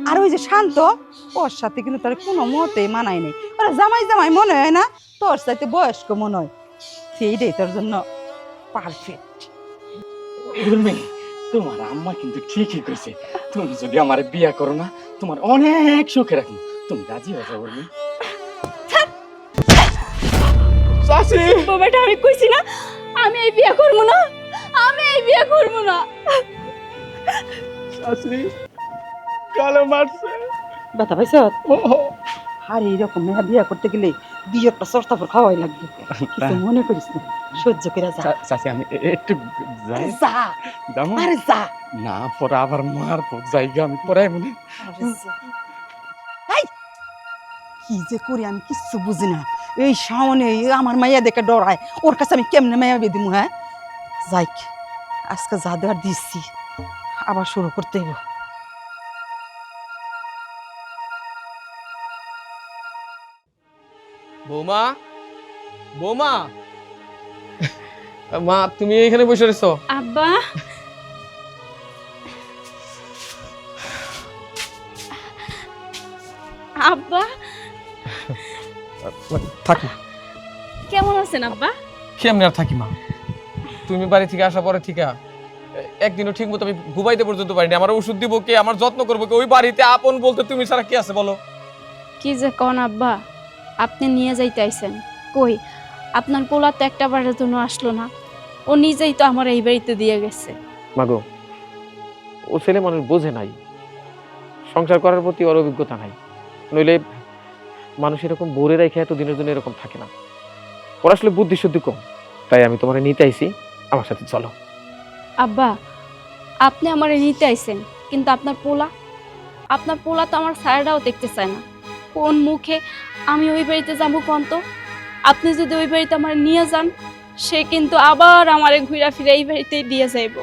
আর ওই যে শান্ত, ওর সাথে কিন্তু তোর কোনো মতেই মানায় নাই। ওরা জামাই জামাই মনে হয় না, তোর সাথে বয়স্ক মনে হয়। সেইটাই তোর জন্য পারফেক্ট। উর্মি, তোমার আম্মা কিন্তু ঠিকই কইছে, তুমি যদি আমার বিয়া করো না তোমার অনেক সুখে রাখবো। তুমি রাজি হয়ে যাও উর্মি। চাচি, বাবাটা আমি কইছি না আমি এই বিয়ে করবো না, আমি এই বিয়ে করবো না। চাচি কালো মারছে। ব্যথা পাইছ? আর এইরকম মেয়া বিয়া করতে গেলে বিয়েরটা সস্তাফর খাওয়াই লাগবে। কিছু মনে করিস না, সহ্য করে যা। চাচি আমি একটু যাই, যা, যাবো আরে যা। না, পরে আবার মার জায়গা আমি পরে মনে। এই, কি যে করি আমি কিচ্ছু বুঝি না। এই সামনে আমার মাইয়া দেখে ডরায়, ওর কাছে আমি কেমনে মাইয়া বেদিম? হ্যাঁ, যাই, আজকে যা দেওয়ার দিচ্ছি আবার শুরু করতে হইব। বৌমা, বৌমা, মা তুমি এখানে বসে রয়েছো? আব্বা, আব্বা থাকি। কেমন আছেন আব্বা? কেমনে আর থাকি মা, তুমি বাড়ি থেকে আসা পরে থেকে একদিনও ঠিক মতো আমি ঘুমাইতে পর্যন্ত পারিনি। আমার ওষুধ দিব কে, আমার যত্ন করবো কে? ওই বাড়িতে আপন বলতে তুমি ছাড়া কি আছে বলো? কি যে কন আব্বা, আপনি নিয়ে যাইতে আইছেন কই? আপনার পোলা তো একটা বারের জন্য আসলো না, ও নিজেই তো আমার এই বাড়িতে দিয়ে গেছে। মাগো, ও ছেলে মানুষ বোঝে নাই, সংসার করার প্রতি ওর অভিজ্ঞতা নাই। নইলে মানুষ এরকম বোরে রেখে এত দিনের জন্য এরকম থাকে না। ওর আসলে বুদ্ধি শুদ্ধি কম, তাই আমি তোমার নিতে আইছি, আমার সাথে চলো। আব্বা, আপনি আমার নিতে আইছেন, কিন্তু আপনার পোলা তো আমার ছায়াটাও দেখতে চায় না। কোন মুখে আমি ওই বাড়িতে যাবো কোন তো? আপনি যদি ওই বাড়িতে আমার নিয়ে যান, সে কিন্তু আবার আমারে ঘুরা ফিরে এই বাড়িতেই দিয়ে যাইব।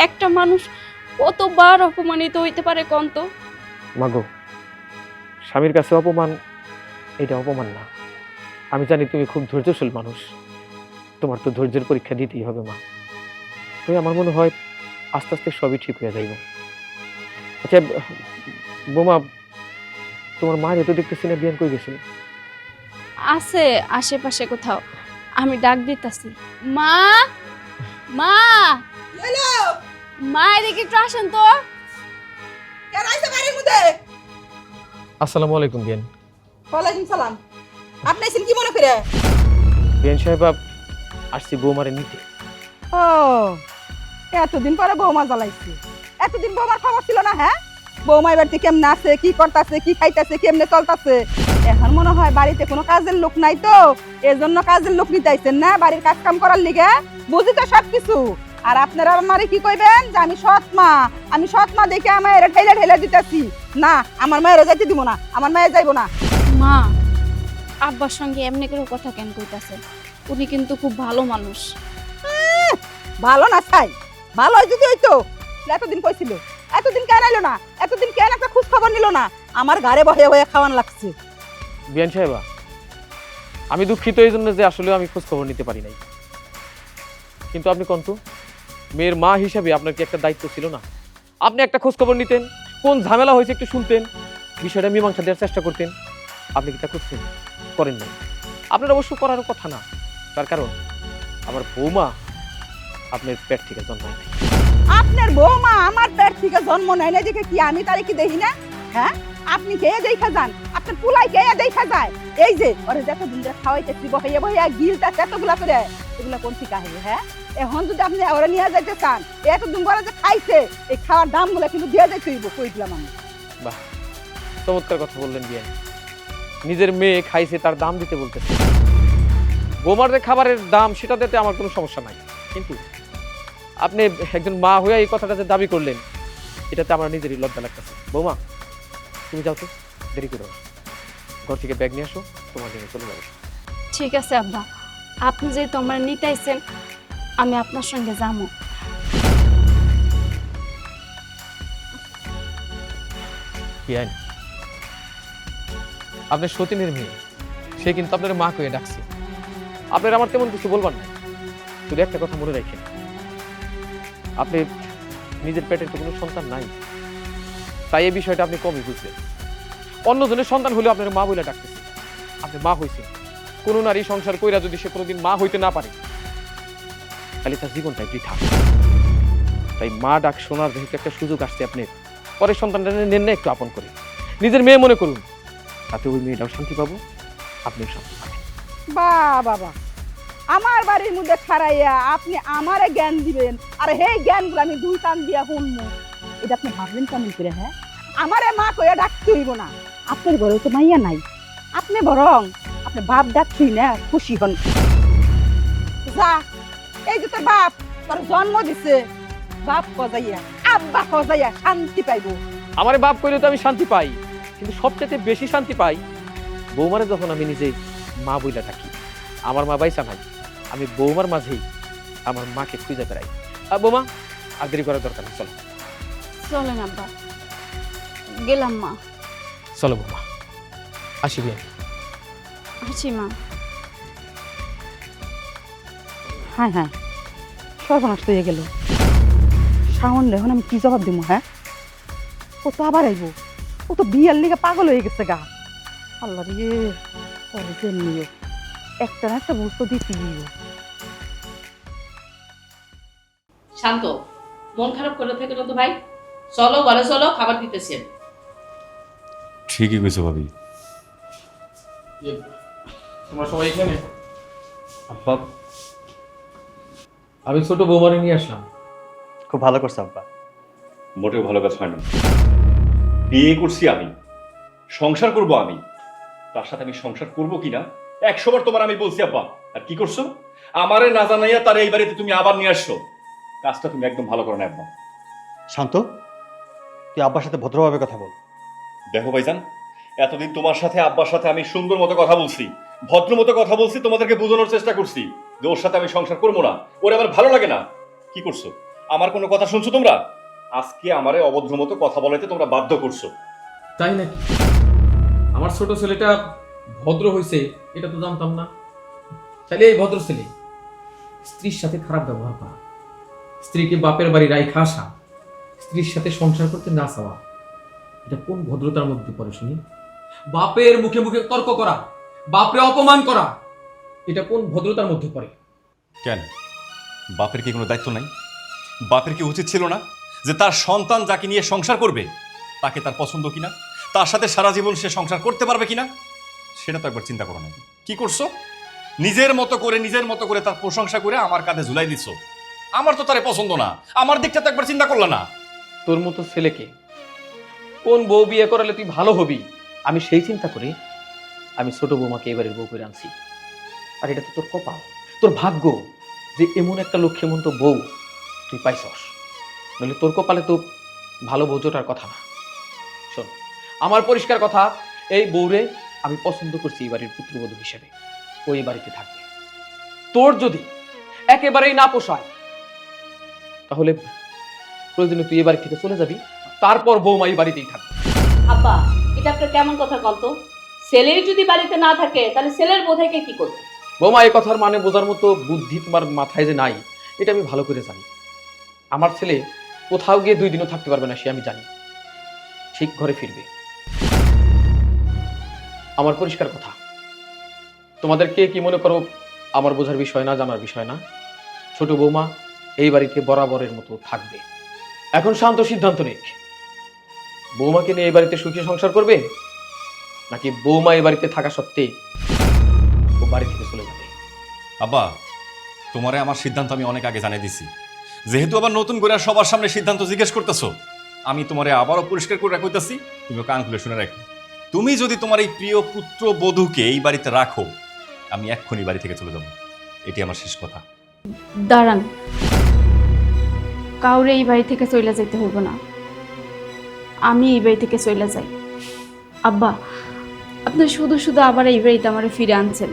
একটা মানুষ কতবার অপমানিত হইতে পারে কোন তো? মাগো, স্বামীর কাছে অপমান এটা অপমান না। আমি জানি তুমি খুব ধৈর্যশীল মানুষ, তোমার তো ধৈর্যের পরীক্ষা দিতেই হবে মা। তাই আমার মনে হয় আস্তে আস্তে সবই ঠিক হয়ে যাইব। আচ্ছা বোমা, তোমার মায়ের তো দেখতেছি না, বিয়ান কই গেছিল? আছে আশেপাশে কোথাও, আমি ডাক দিতাছি। মা, মা, মা এদিকে একটু আসেন তো। আসসালামু আলাইকুম বিয়ান। ওয়ালাইকুম সালাম। আপনি আছেন কি মনে করে? বিয়ান সাহেব, আসছি বৌমারে নিতে। ও, এতদিন পরে বৌমা জ্বালাইছে। এতদিন বৌমার খবর ছিল না? হ্যাঁ, বৌমা বাড়িতে কেমন আছে, কি করতেছে, কি খাইতেছে, কেমনে চলতেছে? এখন মনে হয় বাড়িতে কোনো কাজের লোক নাই, তো এজন্য কাজের লোক নিতে আইছেন না বাড়ির কাজ কাম করার লিগে। বুঝি তো সবকিছু। আর আপনারা আমারে কি কইবেন যে আমি সৎ মা, আমি সৎ মা দেখে আমার এরা ঠেলে ঠেলে দিতেছি? না, আমার মায়েরা যাইতে দিব না, আমার মায়ের যাইবো না। মা, আব্বার সঙ্গে এমনি করে কথা কেন কইতাছে? উনি কিন্তু খুব ভালো মানুষ। ভালো না চাই, ভালো হয় যদি হইতো এতদিন কইছিল। এতদিন কেন আইলো না? এতদিন কেন একটা খোঁজ খবর নিল না? আমার ঘরে বহে বহে খাওয়ান লাগছে। বিয়ান সাহেবা, আমি দুঃখিত এই জন্য যে আসলে আমি খোঁজ খবর নিতে পারি নাই। কিন্তু আপনি কন্ত, মেয়ের মা হিসাবে আপনার কি একটা দায়িত্ব ছিল না? আপনি একটা খোঁজ খবর নিতেন, কোন ঝামেলা হয়েছে একটু শুনতেন, বিষয়টা মীমাংসা দেওয়ার চেষ্টা করতেন। আপনি কি তা করছেন? করেন নাই। আপনার অবশ্য করার কথা না, তার কারণ আমার বৌমা আপনার পেট থেকে জন্মায় নাই। আপনার বৌমা আমার পেট থেকে জন্ম নেয় না দেখে কি আমি তারে কি দেখি না? হ্যাঁ, আপনি খেয়ে দেখা যান, আপনার পুলাই খেয়ে দেখা যায়। এই যে ওরে যতদিন ধরে খাওয়াইতেছি বহাইয়া বহাইয়া গিলটা এতগুলা করে, এগুলা কোন ঠিক আহে? হ্যাঁ, এখন যদি আপনি ওরা নিয়ে যাইতে চান, এতদিন করে যে খাইছে, এই খাওয়ার দামগুলো কিন্তু দিয়ে যাইতে হইব, কই দিলাম আমি। বাহ, চমৎকার কথা বললেন বিয়ান। নিজের মেয়ে খাইছে, তার দাম দিতে বলতেছে। বৌমার যে খাবারের দাম সেটা দিতে আমার কোনো সমস্যা নাই, কিন্তু আপনি একজন মা হয়ে এই কথাটা যে দাবি করলেন, এটাতে আমার নিজেরই লজ্জা লাগতেছে। বৌমা, তুমি যাও তো, দেরি করো না। ঘর থেকে ব্যাগ নিয়ে আসো, তোমার জন্য চলে যাবো। ঠিক আছে আব্বা, আপনি যেহেতু আমার নিতে আইছেন, আমি আপনার সঙ্গে যাবো। বিয়ান, আপনার সতীনের মেয়ে, সে কিন্তু আপনার মা কয়ে ডাকছে। আপনার আমার তেমন কিছু বলবার নাই, শুধু একটা কথা মনে রাখেন, আপনি নিজের পেটের তো কোনো সন্তান নাই, তাই এই বিষয়টা আপনি কমই বুঝলেন। অন্যজনের সন্তান হলে আপনার মা বলে ডাকতেছে। আপনি মা হয়েছে, কোনো নারী সংসার কইরা যদি সে কোনোদিন মা হইতে না পারে, তাহলে তার জীবনটাই বৃথা। তাই মা ডাক শোনার যেহেতু একটা সুযোগ আসছে আপনার, পরের সন্তানটা নেন না একটু আপন করে, নিজের মেয়ে মনে করুন, তাতে ওই মেয়েটাও শান্তি পাবো, আপনিও শান্তি পাবেন। বাবা, আমার বাড়ির মধ্যে খাড়াইয়া আপনি আমারে জ্ঞান দিবেন, আর সেই জ্ঞানগুলো আমি দুই কান দিয়া শুনবো, এটা আপনি ভাবলেন কেমন করে? হ্যাঁ, আমারে মা কইয়া ডাকতে হইব না। আপনার ঘরে তো মাইয়া নাই, আপনি বরং আপনি বাপ ডাকছি না খুশি হন। যা, এই যে তোর বাপ তোর জন্ম দিছে, বাপ কজাইয়া আব্বা কজাইয়া শান্তি পাইবো। আমার বাপ কইলে তো আমি শান্তি পাই, কিন্তু সবচেয়ে বেশি শান্তি পাই বৌমারে যখন আমি নিজে মা বইলা থাকি। আমার মা বাইসা নাই, আমি বৌমার মাঝেই আমার মাকে খুঁজে বেড়াই। আর বৌমা, আর দেরি করার দরকার নেই, চলো। চলেন আব্বা, গেলাম মা। চলো বৌমা, আসি বিয়ান। আছি মা। হ্যাঁ, সর্বনাশ হয়ে গেল। শাওন এখন আমি কি জবাব দিব? হ্যাঁ, ও তো আবার আইব। ও তো বিয়ার লিগে পাগল হয়ে গেছে গা। আল্লাহ রে, ওরে যেমনিও একটা না একটা বুঝতে দিতেই। শান্ত, মন খারাপ করে থেকে তো ভাই, চলো ঘরে চলো, খাবার দিতেছেন। ঠিকই কইছো ভাবি। তোমরা সবাই এখানে? আব্বা, আমি ছোট বৌমারে নিয়ে আসলাম। খুব ভালো করছে আব্বা। মোটেও ভালো কাজ হয় না। বিয়ে করছি আমি, সংসার করব আমি, তার সাথে আমি সংসার করব কিনা 100 বার তোমার আমি বলছি আব্বা। আর কি করছো? আমারে না জানাইয়া তার এই বাড়িতে তুমি আবার নিয়ে আসছো। কাজটা তুমি একদম ভালো করো না আব্বা। শান্ত, তুই আব্বার সাথে ভদ্রভাবে কথা বল। দেখো ভাইজান, এতদিন তোমার সাথে আব্বার সাথে আমি সুন্দর মতো কথা বলছি, ভদ্র মতো কথা বলছি, তোমাদেরকে বোঝানোর চেষ্টা করছি যে ওর সাথে আমি সংসার করবো না, ওরে আমার ভালো লাগে না। কি করছো? আমার কোনো কথা শুনছো তোমরা? আজকে আমারে অভদ্র মতো কথা বলাতে তোমরা বাধ্য করছো। তাই নাকি? আমার ছোট ছেলেটা ভদ্র হয়েছে এটা তো জানতাম না। তাহলে এই ভদ্র ছেলে স্ত্রীর সাথে খারাপ ব্যবহার করা, স্ত্রীকে বাপের বাড়ি রাইখা আসা, স্ত্রীর সাথে সংসার করতে না চাওয়া, এটা কোন ভদ্রতার মধ্যে পড়ে শুনি? বাপের মুখে মুখে তর্ক করা, বাপরে অপমান করা, এটা কোন ভদ্রতার মধ্যে পড়ে? কেন, বাপের কি কোনো দায়িত্ব নাই? বাপের কি উচিত ছিল না যে তার সন্তান যাকে নিয়ে সংসার করবে তাকে তার পছন্দ কিনা, তার সাথে সারা জীবন সে সংসার করতে পারবে কিনা, সেটা তো একবার চিন্তা করো না? কি করছো? নিজের মতো করে তার প্রশংসা করে আমার কাঁধে ঝুলাই দিচ্ছ। আমার তো তারে পছন্দ না, আমার দিকটা তো একবার চিন্তা করলা না? তোর মতো ছেলেকে কোন বউ বিয়ে করালে তুই ভালো হবি, আমি সেই চিন্তা করে আমি ছোট বৌমাকে এবারের বউ করে আনছি। আর এটা তো তোর কপাল, তোর ভাগ্য যে এমন একটা লক্ষ্মীমন্ত বউ তুই পাইছস। নইলে তোর কপালে তো ভালো বউ জোটার কথা না। শোন, আমার পরিষ্কার কথা, এই বউরে আমি পছন্দ করছি এই বাড়ির পুত্রবধূ হিসেবে, ওই বাড়িতে থাকবে। তোর যদি একেবারেই না পোষায় তাহলে প্রয়োজনে তুই এ বাড়ি থেকে চলে যাবি, তারপর বৌমা এই বাড়িতেই থাকবে। আব্বা, এটা আপনার কেমন কথা কত? ছেলের যদি বাড়িতে না থাকে তাহলে ছেলের বোধাইকে কি করবে? বৌমা, এই কথার মানে বোঝার মতো বুদ্ধি তোমার মাথায় যে নাই এটা আমি ভালো করে জানি। আমার ছেলে কোথাও গিয়ে 2 দিনও থাকতে পারবে না, সে আমি জানি। ঠিক ঘরে ফিরবে। আমার পরিষ্কার কথা, তোমাদের কে কি মনে করো আমার বোঝার বিষয় না, জানার বিষয় না। ছোট বৌমা এই বাড়িতে বরাবরের মতো থাকবে। এখন শান্ত সিদ্ধান্ত নিক, বৌমাকে নিয়ে এই বাড়িতে সুখী সংসার করবে, নাকি বৌমা এই বাড়িতে থাকা সত্ত্বে ও বাড়ি থেকে চলে যাবে। আব্বা, তোমারে আমার সিদ্ধান্ত আমি অনেক আগে জানিয়ে দিছি। যেহেতু আবার নতুন করে সবার সামনে সিদ্ধান্ত জিজ্ঞেস করতেছো, আমি তোমারে আবারও পরিষ্কার করে রাখতেছি, তুমি কান খুলে শুনে রাখো। তুমি যদি তোমার এই প্রিয় পুত্র বধূকে এই বাড়িতে রাখো, আমি এক্ষুনি বাড়ি থেকে চলে যাব। এটি আমার শেষ কথা। দাঁড়ান, কাউরে এই বাড়ি থেকে চলে যেতে হইব না, আমি এই বাড়ি থেকে চলে যাই। আব্বা, আপনি শুধু শুধু আবার এই বাড়িতে আমার ফিরে আনছেন।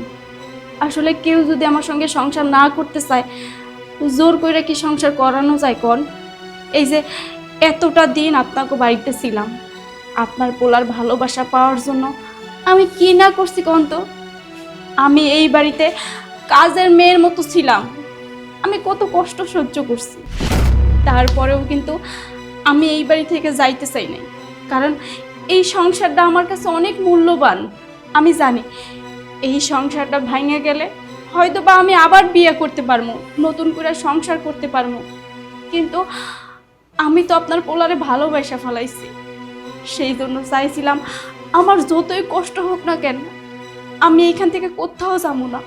আসলে কেউ যদি আমার সঙ্গে সংসার না করতে চায়, জোর করে কি সংসার করানো যায় কোন? এই যে এতটা দিন আপনাকে বাড়িতে ছিলাম, আপনার পোলার ভালোবাসা পাওয়ার জন্য আমি কি না করছি কোন তো? আমি এই বাড়িতে কাজের মেয়ের মতো ছিলাম, আমি কত কষ্ট সহ্য করছি। তারপরেও কিন্তু আমি এই বাড়ি থেকে যাইতে চাই নাই, কারণ এই সংসারটা আমার কাছে অনেক মূল্যবান। আমি জানি এই সংসারটা ভাঙে গেলে হয়তো বা আমি আবার বিয়ে করতে পারবো, নতুন করে সংসার করতে পারবো, কিন্তু আমি তো আপনার পোলারে ভালোবাসা ফেলাইছি। সেই জন্য চাইছিলাম আমার যতই কষ্ট হোক না কেন, আমি এইখান থেকে কোথাও যাবো না,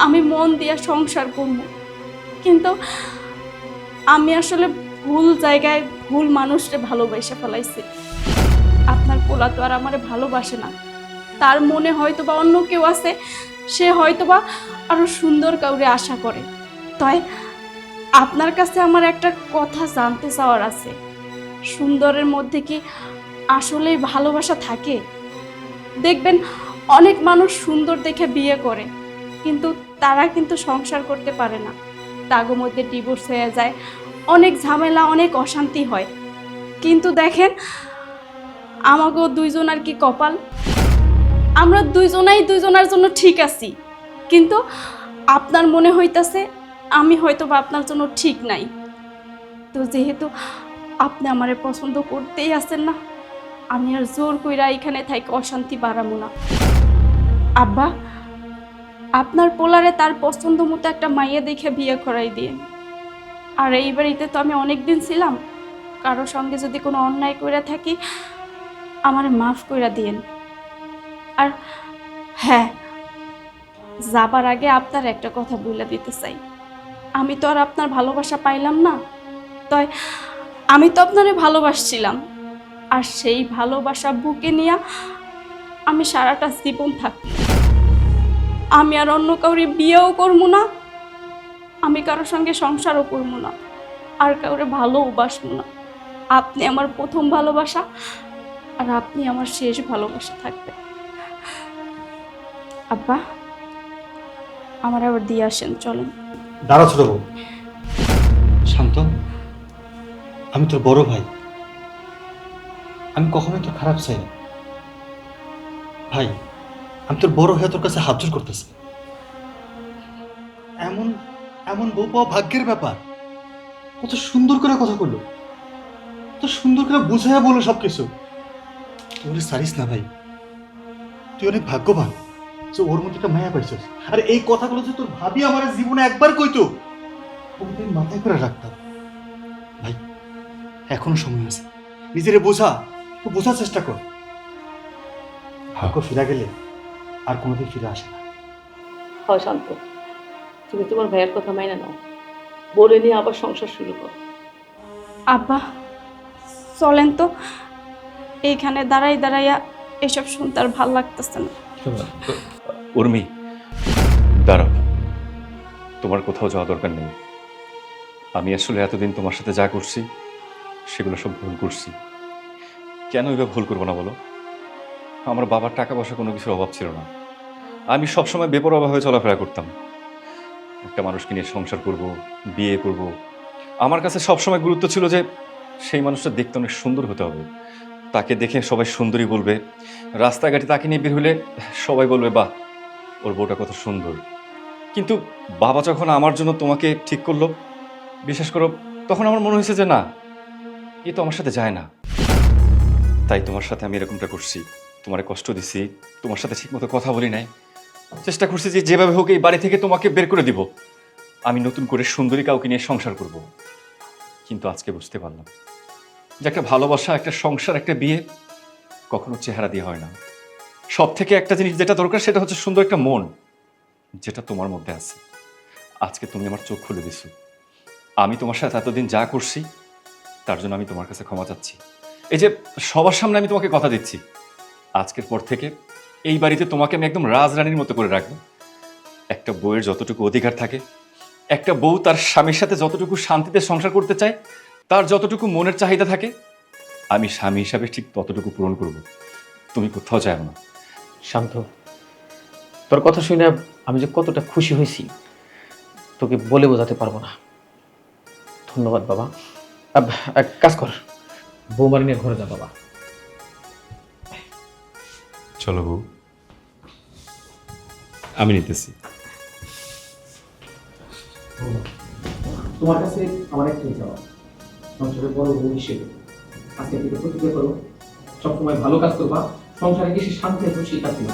আমি মন দিয়ে সংসার করবো। কিন্তু আমি আসলে ভুল জায়গায় ভুল মানুষকে ভালোবাসা ফেলাইছি। আপনার পোলা তো আর আমারে ভালোবাসে না, তার মনে হয়তো বা অন্য কেউ আছে, সে হয়তো বা আরো সুন্দর কাউরে আশা করে। তাই আপনার কাছে আমার একটা কথা জানতে চাওয়ার আছে, সুন্দরের মধ্যে কি আসলেই ভালোবাসা থাকে? দেখবেন অনেক মানুষ সুন্দর দেখে বিয়ে করে, কিন্তু তারা কিন্তু সংসার করতে পারে না, তাগো মধ্যে ডিভোর্স হয়ে যায়, অনেক ঝামেলা, অনেক অশান্তি হয়। কিন্তু দেখেন আমাগো দুইজনের কি কপাল, আমরা দুইজনাই দুইজনের জন্য ঠিক আছি, কিন্তু আপনার মনে হইতাছে আমি হয়তো বা আপনার জন্য ঠিক নাই, তো যেহেতু আপনি আমারে পছন্দ করতেই আছেন না, আমি আর জোর কইরা এখানে থাকি অশান্তি বাড়াবো না। আব্বা, আপনার পোলারে তার পছন্দ মতো একটা মাইয়া দেখে বিয়ে করাই দিয়ে। আর এই বাড়িতে তো আমি অনেক দিন ছিলাম, কারো সঙ্গে যদি কোনো অন্যায় কইরা থাকি আমারে মাফ কইরা দিয়েন। আর হ্যাঁ, যাবার আগে আপনার একটা কথা বলে দিতে চাই, আমি তো আর আপনার ভালোবাসা পাইলাম না, তাই আমি তো আপনারে ভালোবাসছিলাম, আর সেই ভালোবাসা বুকে নিয়ে আমি সারাটা জীবন থাকব। আমি আর অন্য কাউরে বিয়েও করবো না, আমি কারোর সঙ্গে সংসারও করবো না, আর কাউরে ভালোবাসবো না। আপনি আমার প্রথম ভালোবাসা, আর আপনি আমার শেষ ভালোবাসা থাকবে। আব্বা, আমার আবার দিয়ে আসেন, চলেন। দাঁড়া ছোট বউ, শান্ত। আমি তোর বড় ভাই, আমি কখনোই তোর খারাপ চাই না ভাই। আমি তোর বড় হয়ে তোর কাছে হাত জোড় করতেছি। এমন এমন বউ পাওয়া ভাগ্যের ব্যাপার। কত সুন্দর করে কথা বললো, কত সুন্দর করে বুঝাইয়া বলো সবকিছু। তুই সারিস না ভাই, তুই অনেক ভাগ্যবান যে ওর মধ্যে একটা মায়া পাইছিস। আর এই কথাগুলো যে তোর ভাবি আমার জীবনে একবার কইতো, ওদের মাথায় করে রাখতাম ভাই। এখনো সময় আছে, নিজেরে বোঝা, বোঝার চেষ্টা কর। ভাগ্য ফিরা গেলে আর কোনোদিন ফিরে আসে না। হয় শান্ত, তুমি তোমার ভাইয়ের কথা মাইনে নাও, বলে নিয়ে আবার সংসার শুরু করো। আব্বা, চলেন তো, এইখানে দাঁড়াই দাঁড়াইয়া এসব শুনতে আর ভাল লাগতেছে না। উর্মি, দাঁড়াও, তোমার কোথাও যাওয়া দরকার নেই। আমি আসলে এতদিন তোমার সাথে যা করছি সেগুলো সব ভুল করছি। কেন এবার ভুল করবো না বলো? আমার বাবার টাকা পয়সা কোনো কিছুর অভাব ছিল না, আমি সবসময় বেপরোয়া হয়ে চলাফেরা করতাম। একটা মানুষকে নিয়ে সংসার করব, বিয়ে করব, আমার কাছে সবসময় গুরুত্ব ছিল যে সেই মানুষটা দেখতে অনেক সুন্দর হতে হবে, তাকে দেখে সবাই সুন্দরী বলবে। রাস্তাঘাটে তাকে নিয়ে বের হলে সবাই বলবে বাহ, ওর বউটা কত সুন্দর। কিন্তু বাবা যখন আমার জন্য তোমাকে ঠিক করলো, বিশ্বাস করো, তখন আমার মনে হয়েছে যে না, এ তো আমার সাথে যায় না। তাই তোমার সাথে আমি এরকমটা করছি, তোমারে কষ্ট দিছি, তোমার সাথে ঠিকমতো কথা বলি নাই। চেষ্টা করছি যে যেভাবে হোক এই বাড়ি থেকে তোমাকে বের করে দিব, আমি নতুন করে সুন্দরী কাউকে নিয়ে সংসার করব। কিন্তু আজকে বুঝতে পারলাম যে একটা ভালোবাসা, একটা সংসার, একটা বিয়ে কখনো চেহারা দিয়ে হয় না। সব থেকে একটা জিনিস যেটা দরকার সেটা হচ্ছে সুন্দর একটা মন, যেটা তোমার মধ্যে আছে। আজকে তুমি আমার চোখ খুলে দিছো। আমি তোমার সাথে এতদিন যা করছি তার জন্য আমি তোমার কাছে ক্ষমা চাচ্ছি। এই যে সবার সামনে আমি তোমাকে কথা দিচ্ছি, আজকের পর থেকে এই বাড়িতে তোমাকে আমি একদম রাজরানীর মতো করে রাখবো। একটা বউয়ের যতটুকু অধিকার থাকে, একটা বউ তার স্বামীর সাথে যতটুকু শান্তিতে সংসার করতে চায়, তার যতটুকু মনের চাহিদা থাকে, আমি স্বামী হিসাবে ঠিক ততটুকু পূরণ করব। তুমি কোথাও যাও না। শান্ত, তোর কথা শুনে আমি যে কতটা খুশি হয়েছি তোকে বলে বোঝাতে পারবো না। ধন্যবাদ বাবা। এক কাজ কর, বৌমারি নিয়ে ঘরে যা বাবা। চলো বউ, আমি নিতেছি। তোমার কাছে আমার একটাই চাওয়া, সংসারের বড় বউ হিসেবে আজকে থেকে প্রতিজ্ঞা করো সবসময় ভালো কাজ করবা, সংসারে বেশি শান্তি এবং শিক্ষা দিবা।